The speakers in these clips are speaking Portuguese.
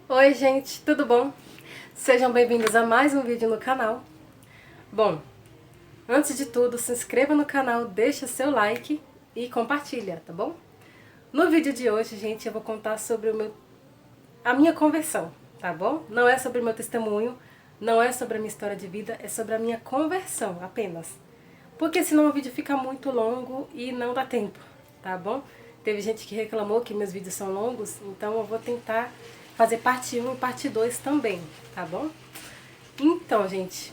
Oi gente, tudo bom? Sejam bem-vindos a mais um vídeo no canal. Bom, antes de tudo, se inscreva no canal, deixa seu like e compartilha, tá bom? No vídeo de hoje, gente, eu vou contar sobre a minha conversão, tá bom? Não é sobre o meu testemunho, não é sobre a minha história de vida, é sobre a minha conversão apenas. Porque senão o vídeo fica muito longo e não dá tempo, tá bom? Teve gente que reclamou que meus vídeos são longos, então eu vou tentar fazer parte 1 e parte 2 também, tá bom? Então, gente,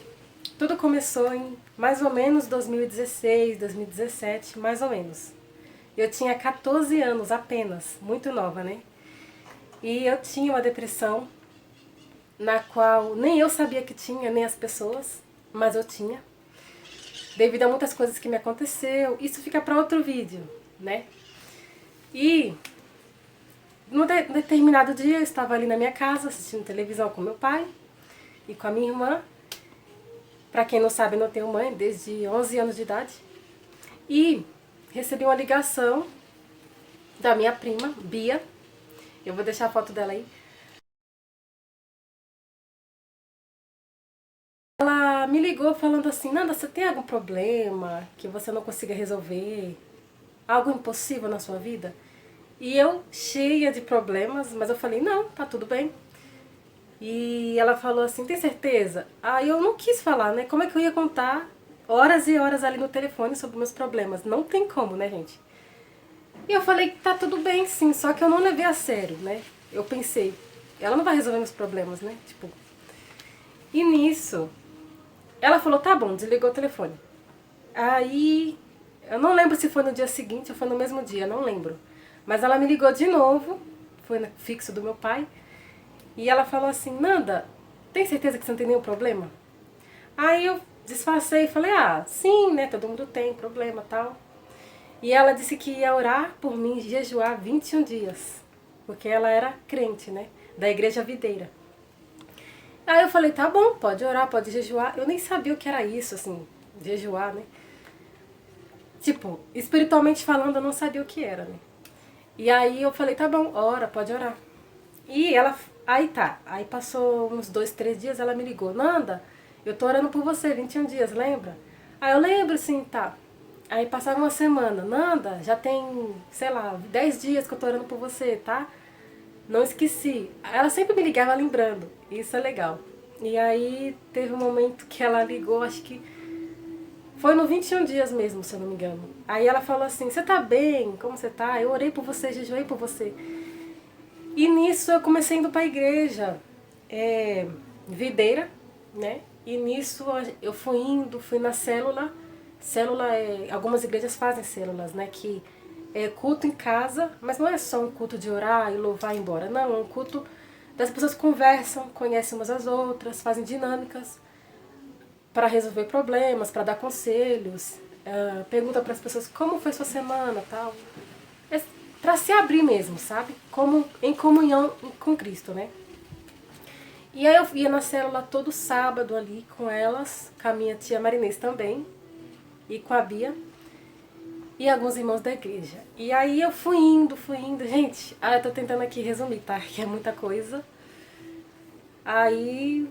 tudo começou em mais ou menos 2016, 2017, mais ou menos. Eu tinha 14 anos apenas, muito nova, né? E eu tinha uma depressão na qual nem eu sabia que tinha, nem as pessoas, mas eu tinha. Devido a muitas coisas que me aconteceu, isso fica para outro vídeo, né? E num determinado dia eu estava ali na minha casa assistindo televisão com meu pai e com a minha irmã. Para quem não sabe, eu não tenho mãe desde 11 anos de idade. E recebi uma ligação da minha prima, Bia. Eu vou deixar a foto dela aí. Ela me ligou falando assim: Nanda, você tem algum problema que você não consiga resolver? Algo impossível na sua vida? E eu, cheia de problemas, mas eu falei: não, tá tudo bem. E ela falou assim: tem certeza? Aí eu não quis falar, né? Como é que eu ia contar horas e horas ali no telefone sobre meus problemas? Não tem como, né, gente? E eu falei que tá tudo bem, sim, só que eu não levei a sério, né? Eu pensei, ela não vai resolver meus problemas, né? Tipo. E nisso, ela falou: tá bom, desligou o telefone. Aí, eu não lembro se foi no dia seguinte ou foi no mesmo dia, não lembro. Mas ela me ligou de novo, foi no fixo do meu pai, e ela falou assim: Nanda, tem certeza que você não tem nenhum problema? Aí eu disfarcei e falei: ah, sim, né? Todo mundo tem problema, tal. E ela disse que ia orar por mim, jejuar 21 dias. Porque ela era crente, né? Da igreja videira. Aí eu falei: tá bom, pode orar, pode jejuar. Eu nem sabia o que era isso, assim, jejuar, né? Tipo, espiritualmente falando, eu não sabia o que era, né? E aí eu falei: tá bom, ora, pode orar. E ela, aí tá, aí passou uns 2, 3 dias, ela me ligou: Nanda, eu tô orando por você, 21 dias, lembra? Aí eu lembro, sim, tá. Aí passava uma semana: Nanda, já tem, sei lá, 10 dias que eu tô orando por você, tá? Não esqueci. Ela sempre me ligava lembrando, isso é legal. E aí teve um momento que ela ligou, acho que foi no 21 dias mesmo, se eu não me engano. Aí ela falou assim: você tá bem? Como você tá? Eu orei por você, jejuei por você. E nisso eu comecei indo para a igreja videira, né? E nisso eu fui indo, fui na célula. Célula é, algumas igrejas fazem células, né? Que é culto em casa, mas não é só um culto de orar e louvar e ir embora. Não, é um culto das pessoas conversam, conhecem umas às outras, fazem dinâmicas para resolver problemas, para dar conselhos, pergunta para as pessoas como foi sua semana, tal. É para se abrir mesmo, sabe? Como em comunhão com Cristo, né? E aí eu ia na célula todo sábado ali com elas, com a minha tia Marinês também, e com a Bia, e alguns irmãos da igreja. E aí eu fui indo, gente, eu tô tentando aqui resumir, tá? Que é muita coisa. Aí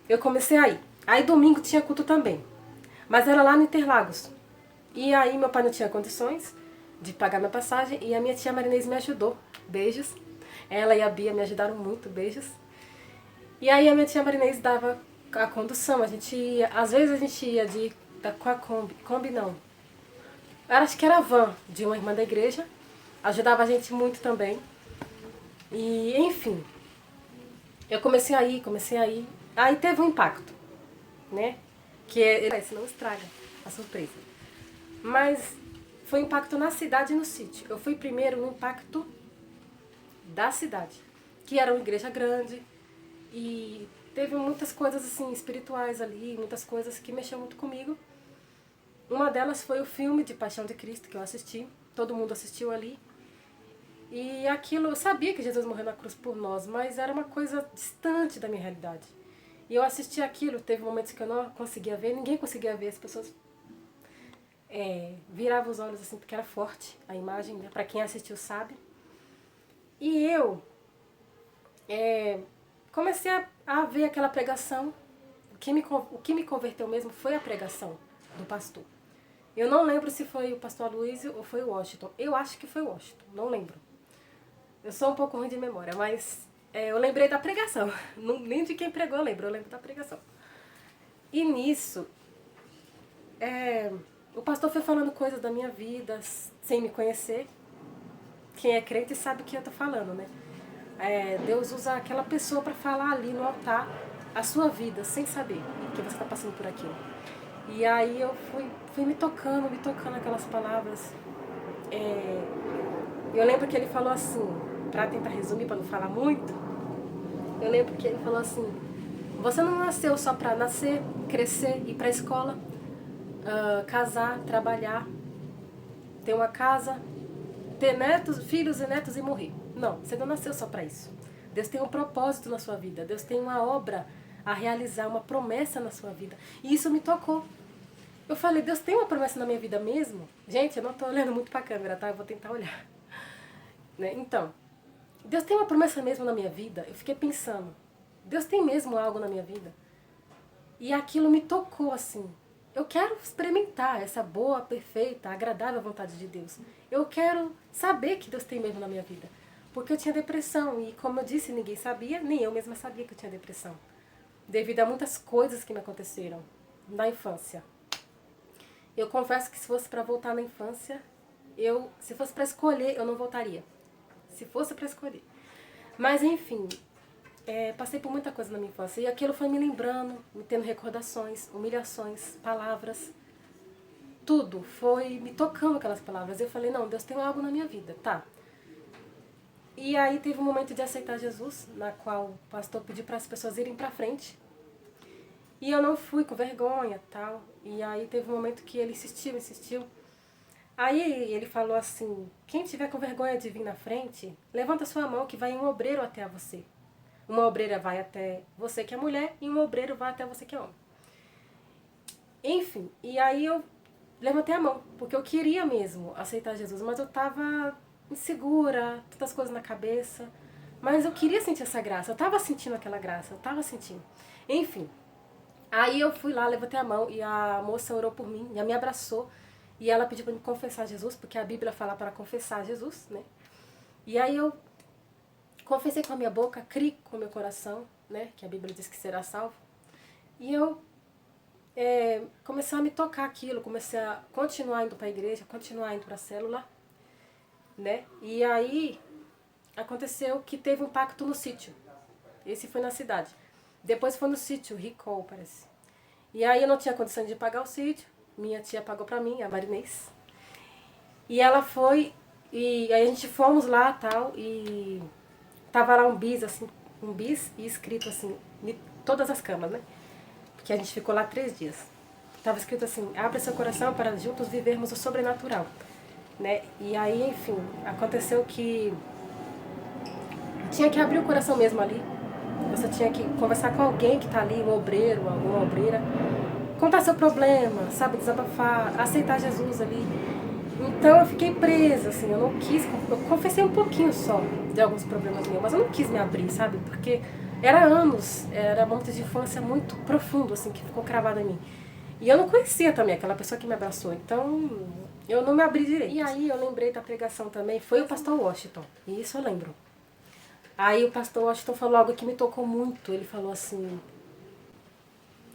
eu comecei a ir. Aí domingo tinha culto também, mas era lá no Interlagos. E aí meu pai não tinha condições de pagar minha passagem e a minha tia Marinês me ajudou. Beijos. Ela e a Bia me ajudaram muito, beijos. E aí a minha tia Marinês dava a condução, a gente ia, às vezes a gente ia com a Kombi não. Acho que era a van de uma irmã da igreja, ajudava a gente muito também. E enfim, eu comecei a ir. Aí teve um impacto, né? Que é, senão estraga a surpresa. Mas foi impacto na cidade e no sítio. Eu fui primeiro no impacto da cidade, que era uma igreja grande e teve muitas coisas assim espirituais ali, muitas coisas que mexeram muito comigo. Uma delas foi o filme de Paixão de Cristo que eu assisti, todo mundo assistiu ali. E aquilo, eu sabia que Jesus morreu na cruz por nós, mas era uma coisa distante da minha realidade. E eu assisti aquilo, teve momentos que eu não conseguia ver, ninguém conseguia ver, as pessoas viravam os olhos assim, porque era forte a imagem, né? Para quem assistiu sabe. E eu comecei a ver aquela pregação. O que me converteu mesmo foi a pregação do pastor. Eu não lembro se foi o pastor Aloysio ou foi o Washington. Eu acho que foi o Washington, não lembro. Eu sou um pouco ruim de memória, mas eu lembrei da pregação. Não, nem de quem pregou eu lembro da pregação. E nisso, o pastor foi falando coisas da minha vida, sem me conhecer. Quem é crente sabe o que eu tô falando, né? Deus usa aquela pessoa para falar ali no altar a sua vida, sem saber que você está passando por aquilo. E aí eu fui me tocando aquelas palavras. Eu lembro que ele falou assim, para tentar resumir, para não falar muito, eu lembro que ele falou assim, você não nasceu só para nascer, crescer, ir para a escola, casar, trabalhar, ter uma casa, ter netos, filhos e netos e morrer. Não, você não nasceu só para isso. Deus tem um propósito na sua vida, Deus tem uma obra a realizar, uma promessa na sua vida. E isso me tocou. Eu falei, Deus tem uma promessa na minha vida mesmo? Gente, eu não estou olhando muito para a câmera, tá? Eu vou tentar olhar. Né? Então, Deus tem uma promessa mesmo na minha vida? Eu fiquei pensando, Deus tem mesmo algo na minha vida? E aquilo me tocou assim. Eu quero experimentar essa boa, perfeita, agradável vontade de Deus. Eu quero saber que Deus tem mesmo na minha vida. Porque eu tinha depressão e, como eu disse, ninguém sabia, nem eu mesma sabia que eu tinha depressão. Devido a muitas coisas que me aconteceram na infância. Eu confesso que se fosse para voltar na infância, se fosse para escolher, eu não voltaria. Se fosse para escolher. Mas enfim, passei por muita coisa na minha infância. E aquilo foi me lembrando, me tendo recordações, humilhações, palavras. Tudo foi me tocando aquelas palavras. Eu falei, não, Deus tem algo na minha vida, tá. E aí teve um momento de aceitar Jesus, na qual o pastor pediu para as pessoas irem para frente. E eu não fui com vergonha, tal. E aí teve um momento que ele insistiu. Aí ele falou assim, quem tiver com vergonha de vir na frente, levanta sua mão que vai um obreiro até você. Uma obreira vai até você que é mulher e um obreiro vai até você que é homem. Enfim, e aí eu levantei a mão, porque eu queria mesmo aceitar Jesus, mas eu estava insegura, tantas coisas na cabeça. Mas eu queria sentir essa graça, eu estava sentindo aquela graça, eu estava sentindo. Enfim, aí eu fui lá, levantei a mão e a moça orou por mim, e me abraçou. E ela pediu para me confessar Jesus, porque a Bíblia fala para confessar Jesus, né? E aí eu confessei com a minha boca, criei com o meu coração, né? Que a Bíblia diz que será salvo. E eu comecei a me tocar aquilo, comecei a continuar indo para a igreja, continuar indo para a célula, né? E aí aconteceu que teve um pacto no sítio. Esse foi na cidade. Depois foi no sítio, Ricol, parece. E aí eu não tinha condição de pagar o sítio. Minha tia pagou pra mim, a Marinês. E ela foi, e aí a gente fomos lá tal, e tava lá um bis, assim, um bis e escrito assim, em todas as camas, né? Porque a gente ficou lá 3 dias. Tava escrito assim, abre seu coração para juntos vivermos o sobrenatural, né? E aí, enfim, aconteceu que tinha que abrir o coração mesmo ali. Você tinha que conversar com alguém que tá ali, um obreiro, alguma obreira, contar seu problema, sabe, desabafar, aceitar Jesus ali. Então eu fiquei presa, assim, eu não quis, eu confessei um pouquinho só de alguns problemas meus, mas eu não quis me abrir, sabe, porque era anos, era um momento de infância muito profundo, assim, que ficou cravado em mim. E eu não conhecia também aquela pessoa que me abraçou, então eu não me abri direito. E aí eu lembrei da pregação também, foi o pastor Washington, e isso eu lembro. Aí o pastor Washington falou algo que me tocou muito, ele falou assim,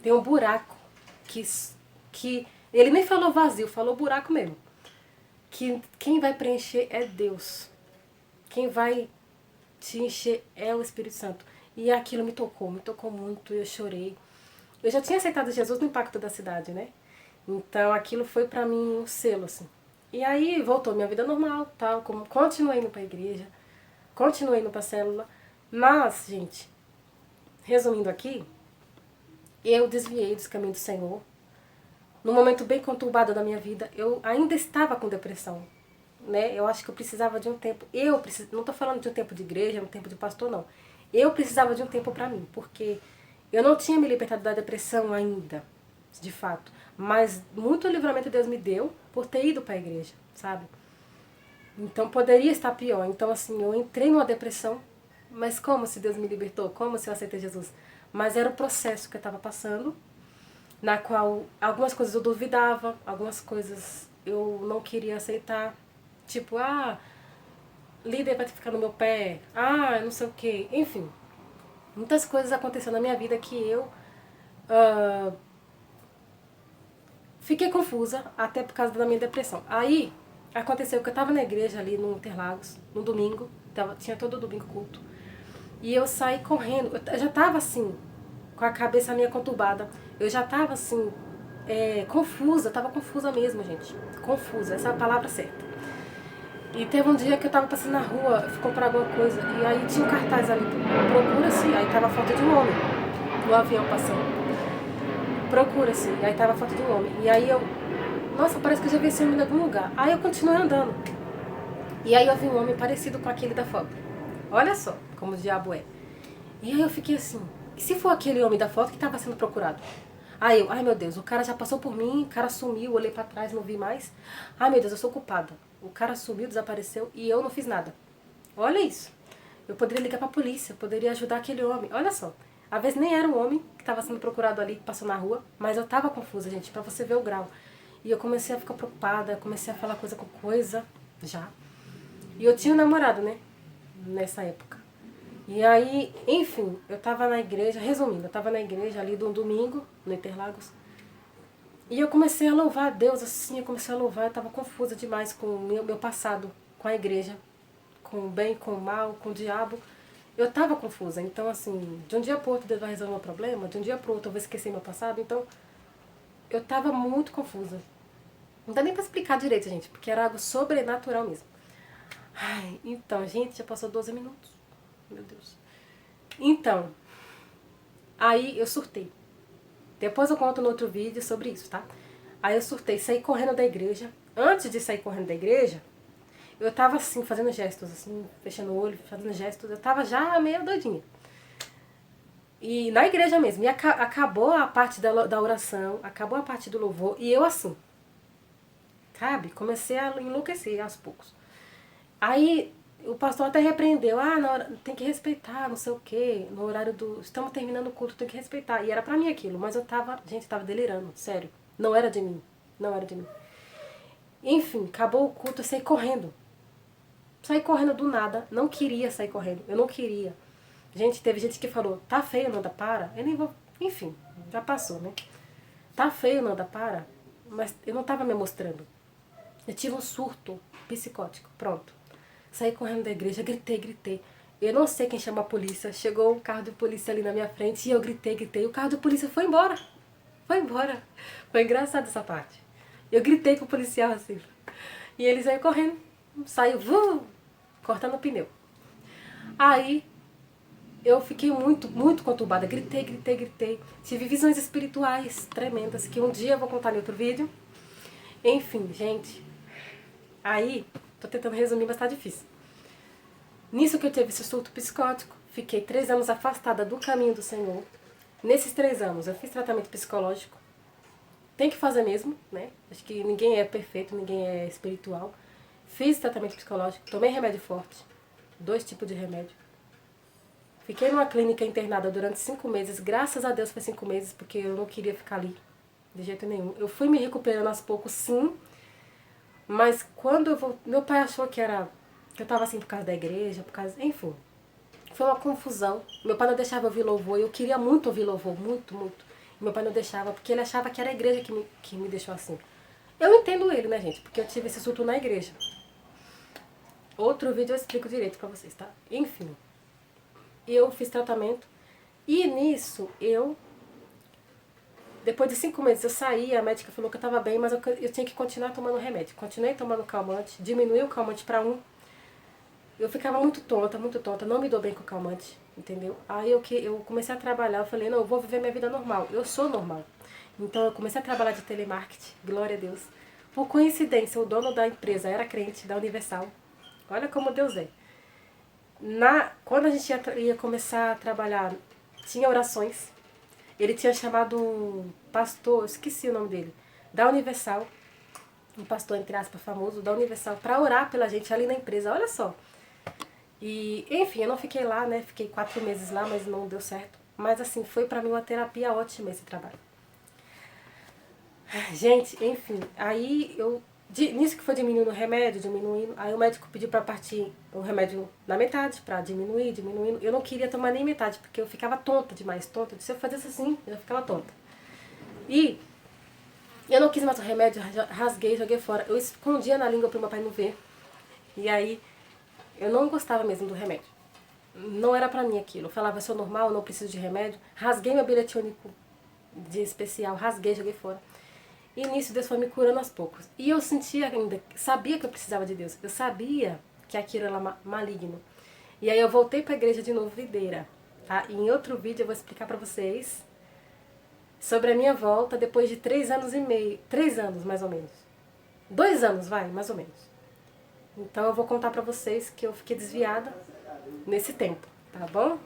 tem um buraco que ele nem falou vazio, falou buraco mesmo. Que quem vai preencher é Deus. Quem vai te encher é o Espírito Santo. E aquilo me tocou muito, eu chorei. Eu já tinha aceitado Jesus no Impacto da Cidade, né? Então aquilo foi pra mim um selo, assim. E aí voltou minha vida normal, tal, como continuei indo pra igreja, continuei indo pra célula. Mas, gente, resumindo aqui, eu desviei dos caminhos do Senhor. Num momento bem conturbado da minha vida, eu ainda estava com depressão, né? Eu acho que eu precisava de um tempo. Não estou falando de um tempo de igreja, um tempo de pastor, não. Eu precisava de um tempo para mim, porque eu não tinha me libertado da depressão ainda, de fato. Mas muito livramento Deus me deu por ter ido para a igreja, sabe? Então poderia estar pior. Então, assim, eu entrei numa depressão Mas como se Deus me libertou? Como se eu aceitei Jesus? Mas era o processo que eu estava passando, na qual algumas coisas eu duvidava, algumas coisas eu não queria aceitar. Tipo, líder vai ficar no meu pé, não sei o quê. Enfim, muitas coisas aconteceram na minha vida que eu fiquei confusa, até por causa da minha depressão. Aí, aconteceu que eu estava na igreja ali no Interlagos, no domingo, tinha todo domingo culto. E eu saí correndo, eu já estava assim, com a cabeça minha conturbada. Eu já estava assim, confusa, estava confusa mesmo, gente. Confusa, essa é a palavra certa. E teve um dia que eu estava passando na rua, eu fui comprar alguma coisa, e aí tinha um cartaz ali, procura-se, aí tava a foto de um homem, no avião passando. Procura-se, e aí tava a foto de um homem. E aí eu, nossa, parece que eu já vi esse homem em algum lugar. Aí eu continuei andando. E aí eu vi um homem parecido com aquele da foto. Olha só como o diabo é. E aí eu fiquei assim, e se for aquele homem da foto que estava sendo procurado? Aí eu, ai meu Deus, o cara já passou por mim, o cara sumiu, olhei pra trás, não vi mais. Ai meu Deus, eu sou culpada. O cara sumiu, desapareceu e eu não fiz nada. Olha isso. Eu poderia ligar pra polícia, eu poderia ajudar aquele homem. Olha só. Às vezes nem era um homem que estava sendo procurado ali, que passou na rua, mas eu tava confusa, gente, pra você ver o grau. E eu comecei a ficar preocupada, comecei a falar coisa com coisa, já. E eu tinha um namorado, né, nessa época. E aí, enfim, eu tava na igreja, resumindo, eu tava na igreja ali de um domingo, no Interlagos, e eu comecei a louvar a Deus, assim, eu comecei a louvar, eu tava confusa demais com o meu passado, com a igreja, com o bem, com o mal, com o diabo. Eu tava confusa, então assim, de um dia pro outro Deus vai resolver meu problema, de um dia pro outro eu vou esquecer meu passado, então eu tava muito confusa. Não dá nem pra explicar direito, gente, porque era algo sobrenatural mesmo. Ai, então, gente, já passou 12 minutos. Meu Deus. Então, aí eu surtei. Depois eu conto no outro vídeo sobre isso, tá? Aí eu surtei, saí correndo da igreja. Antes de sair correndo da igreja, eu tava assim, fazendo gestos, assim, fechando o olho, fazendo gestos. Eu tava já meio doidinha. E na igreja mesmo. E acabou a parte da oração, acabou a parte do louvor. E eu assim, sabe? Comecei a enlouquecer aos poucos. Aí o pastor até repreendeu, na hora, tem que respeitar, não sei o quê, no horário do. Estamos terminando o culto, tem que respeitar. E era pra mim aquilo, mas eu tava, gente, eu tava delirando, sério. Não era de mim. Não era de mim. Enfim, acabou o culto, eu saí correndo. Saí correndo do nada, não queria sair correndo, eu não queria. Gente, teve gente que falou, tá feio, Nanda, para. Eu nem vou. Enfim, já passou, né? Tá feio, Nanda, para. Mas eu não tava me mostrando. Eu tive um surto psicótico, pronto. Saí correndo da igreja, gritei. Eu não sei quem chamou a polícia. Chegou um carro de polícia ali na minha frente e eu gritei. O carro de polícia foi embora. Foi embora. Foi engraçado essa parte. Eu gritei com o policial assim. E ele saiu correndo. Saiu, cortando o pneu. Aí eu fiquei muito conturbada. Gritei. Tive visões espirituais tremendas, que um dia eu vou contar em outro vídeo. Enfim, gente. Aí, tô tentando resumir, mas tá difícil. Nisso que eu tive esse surto psicótico, fiquei 3 anos afastada do caminho do Senhor. Nesses 3 anos eu fiz tratamento psicológico. Tem que fazer mesmo, né? Acho que ninguém é perfeito, ninguém é espiritual. Fiz tratamento psicológico, tomei remédio forte. 2 tipos de remédio. Fiquei numa clínica internada durante 5 meses. Graças a Deus foi 5 meses, porque eu não queria ficar ali. De jeito nenhum. Eu fui me recuperando aos poucos, sim. Mas quando eu vou... Meu pai achou que eu tava assim por causa da igreja, por causa... Enfim. Foi uma confusão. Meu pai não deixava eu ouvir louvor. Eu queria muito ouvir louvor, muito. E meu pai não deixava, porque ele achava que era a igreja que me deixou assim. Eu entendo ele, né, gente? Porque eu tive esse surto na igreja. Outro vídeo eu explico direito pra vocês, tá? Enfim. Eu fiz tratamento. E nisso, depois de 5 meses eu saí, a médica falou que eu tava bem, mas eu tinha que continuar tomando remédio. Continuei tomando calmante, diminuí o calmante pra 1. Eu ficava muito tonta, não me dou bem com calmante, entendeu? Aí eu comecei a trabalhar, eu falei, não, eu vou viver minha vida normal, eu sou normal. Então eu comecei a trabalhar de telemarketing, glória a Deus. Por coincidência, o dono da empresa era crente da Universal. Olha como Deus é. Quando a gente ia começar a trabalhar, tinha orações. Ele tinha chamado um pastor, esqueci o nome dele, da Universal, um pastor, entre aspas, famoso, da Universal, para orar pela gente ali na empresa. Olha só. E, enfim, eu não fiquei lá, né? Fiquei 4 meses lá, mas não deu certo. Mas, assim, foi pra mim uma terapia ótima esse trabalho. Gente, enfim, aí eu... Nisso que foi diminuindo o remédio, diminuindo, aí o médico pediu pra partir o remédio na metade, pra diminuir, diminuindo. Eu não queria tomar nem metade, porque eu ficava tonta demais, tonta. Se eu fizesse assim, eu ficava tonta. E eu não quis mais o remédio, rasguei, joguei fora. Eu escondia na língua pro meu pai não ver. E aí eu não gostava mesmo do remédio. Não era pra mim aquilo. Eu falava, eu sou normal, eu não preciso de remédio. Rasguei meu bilhete único de especial, rasguei, joguei fora. E nisso Deus foi me curando aos poucos. E eu sentia ainda, sabia que eu precisava de Deus. Eu sabia que aquilo era maligno. E aí eu voltei pra igreja de novo, videira. Tá? E em outro vídeo eu vou explicar pra vocês sobre a minha volta depois de 3 anos e meio. 3 anos, mais ou menos. 2 anos, vai, mais ou menos. Então eu vou contar pra vocês que eu fiquei desviada nesse tempo, tá bom?